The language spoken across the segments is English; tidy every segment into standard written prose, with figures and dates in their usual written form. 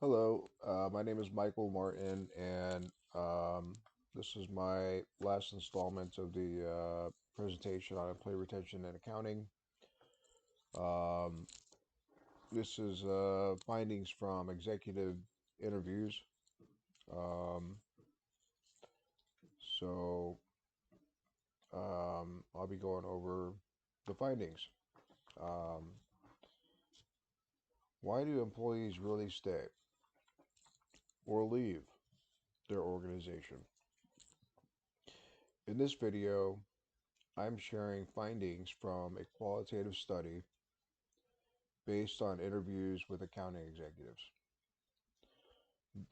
Hello, my name is Michael Martin, and this is my last installment of the presentation on employee retention and accounting. Um, this is findings from executive interviews. Um, so I'll be going over the findings. Um, why do employees really stay or leave their organization? In this video, I'm sharing findings from a qualitative study based on interviews with accounting executives.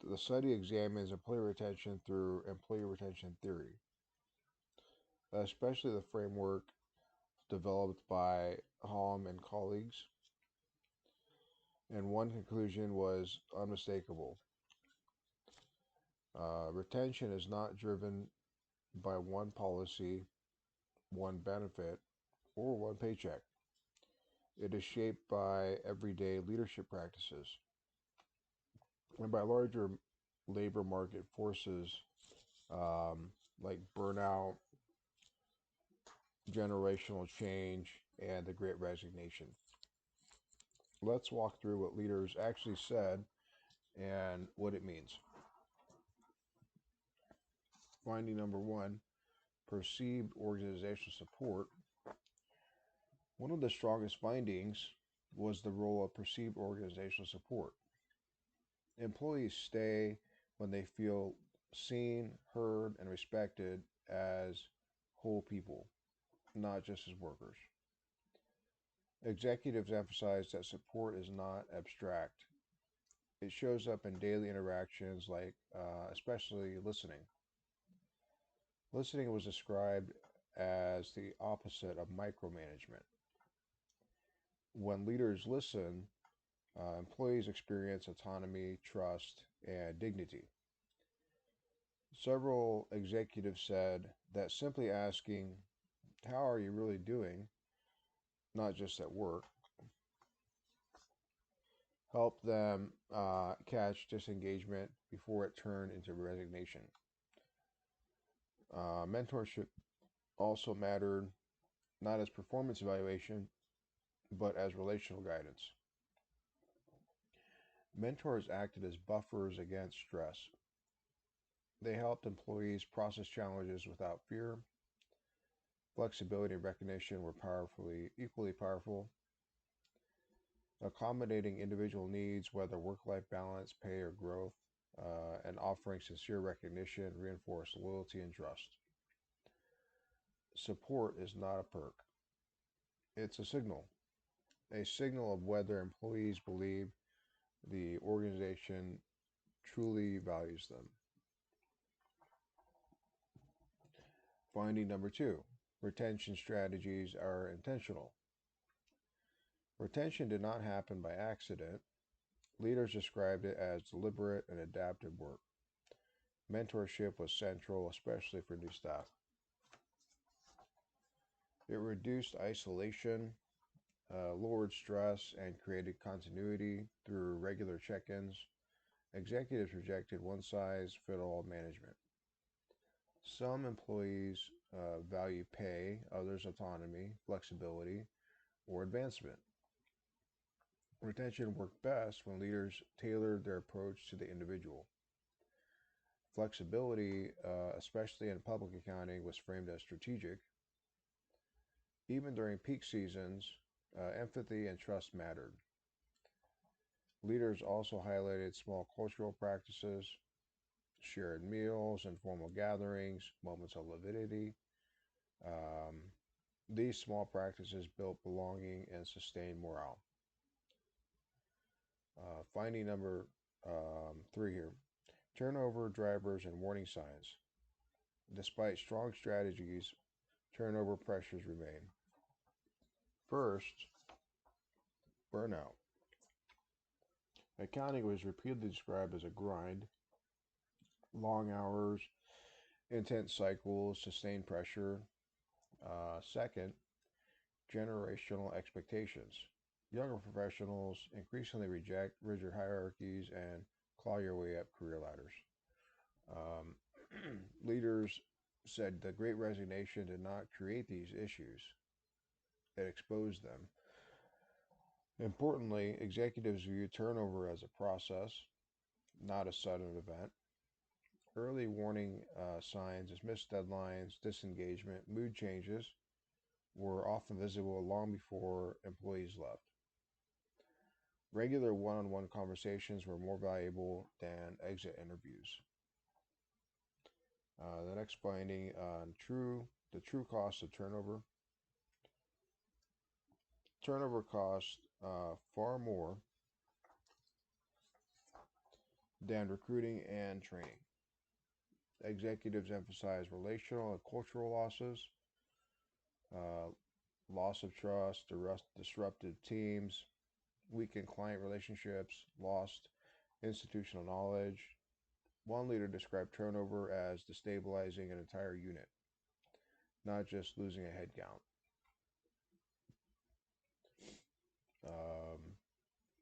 The study examines employee retention through employee retention theory, especially the framework developed by Halm and colleagues. And one conclusion was unmistakable. Retention is not driven by one policy, one benefit, or one paycheck. It is shaped by everyday leadership practices and by larger labor market forces like burnout, generational change, and the Great Resignation. Let's walk through what leaders actually said and what it means. Finding number one, perceived organizational support. One of the strongest findings was the role of perceived organizational support. Employees stay when they feel seen, heard, and respected as whole people, not just as workers. Executives emphasize that support is not abstract. It shows up in daily interactions, like especially listening. Listening was described as the opposite of micromanagement. When leaders listen, employees experience autonomy, trust, and dignity. Several executives said that simply asking, "How are you really doing?" not just at work, helped them catch disengagement before it turned into resignation. Mentorship also mattered, not as performance evaluation, but as relational guidance. Mentors acted as buffers against stress. They helped employees process challenges without fear. Flexibility and recognition were equally powerful. Accommodating individual needs, whether work-life balance, pay, or growth, and offering sincere recognition reinforced loyalty and trust. Support is not a perk. It's a signal of whether employees believe the organization truly values them. Finding number two, retention strategies are intentional. Retention did not happen by accident. Leaders described it as deliberate and adaptive work. Mentorship was central, especially for new staff. It reduced isolation, lowered stress, and created continuity through regular check ins. Executives rejected one size fit all management. Some employees value pay, others autonomy, flexibility, or advancement. Retention worked best when leaders tailored their approach to the individual. Flexibility, especially in public accounting, was framed as strategic. Even during peak seasons, empathy and trust mattered. Leaders also highlighted small cultural practices, shared meals, informal gatherings, moments of levity. Um, these small practices built belonging and sustained morale. Finding number three here, turnover drivers and warning signs. Despite strong strategies, turnover pressures remain. First, burnout. Accounting was repeatedly described as a grind, long hours, intense cycles, sustained pressure. Second, generational expectations. Younger professionals increasingly reject rigid hierarchies and claw your way up career ladders. Um, Leaders said the Great Resignation did not create these issues, it exposed them. Importantly, executives view turnover as a process, not a sudden event. Early warning signs as missed deadlines, disengagement, mood changes were often visible long before employees left. Regular one on one conversations were more valuable than exit interviews. The next finding on the true cost of turnover. Turnover costs far more than recruiting and training. Executives emphasize relational and cultural losses, uh, loss of trust, disrupted teams, weakened client relationships, lost institutional knowledge. One leader described turnover as destabilizing an entire unit, not just losing a headcount. Um,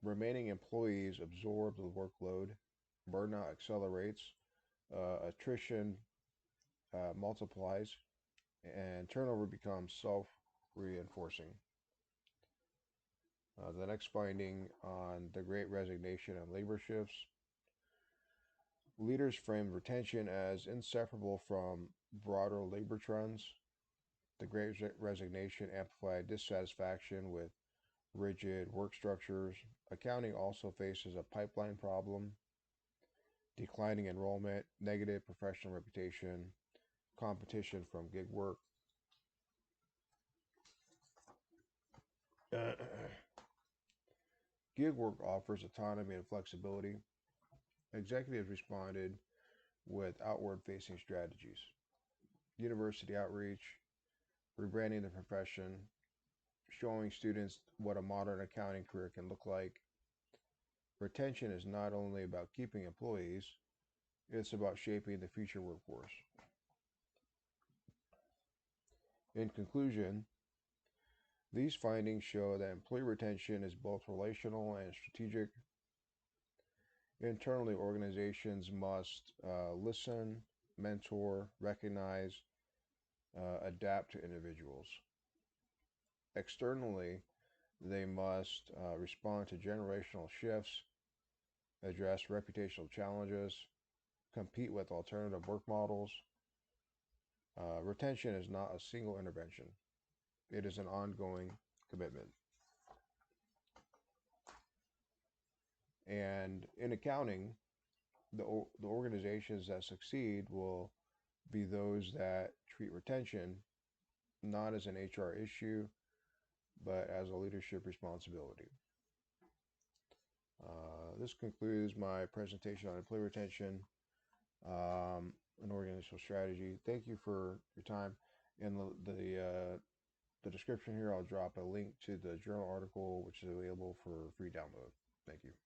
Remaining employees absorb the workload, burnout accelerates, attrition multiplies, and turnover becomes self reinforcing. The next finding on the Great Resignation and labor shifts. Leaders framed retention as inseparable from broader labor trends. The Great Resignation amplified dissatisfaction with rigid work structures. Accounting also faces a pipeline problem, declining enrollment, negative professional reputation, competition from gig work. Gig work offers autonomy and flexibility. Executives responded with outward facing strategies, university outreach, rebranding the profession, showing students what a modern accounting career can look like. Retention is not only about keeping employees, it's about shaping the future workforce. In conclusion, these findings show that employee retention is both relational and strategic. Internally, organizations must listen, mentor, recognize, adapt to individuals. Externally, they must respond to generational shifts, address reputational challenges, compete with alternative work models. Retention is not a single intervention, it is an ongoing commitment. And in accounting, the organizations that succeed will be those that treat retention not as an HR issue, but as a leadership responsibility. This concludes my presentation on employee retention and organizational strategy. Thank you for your time. In the description here, I'll drop a link to the journal article, which is available for free download. Thank you.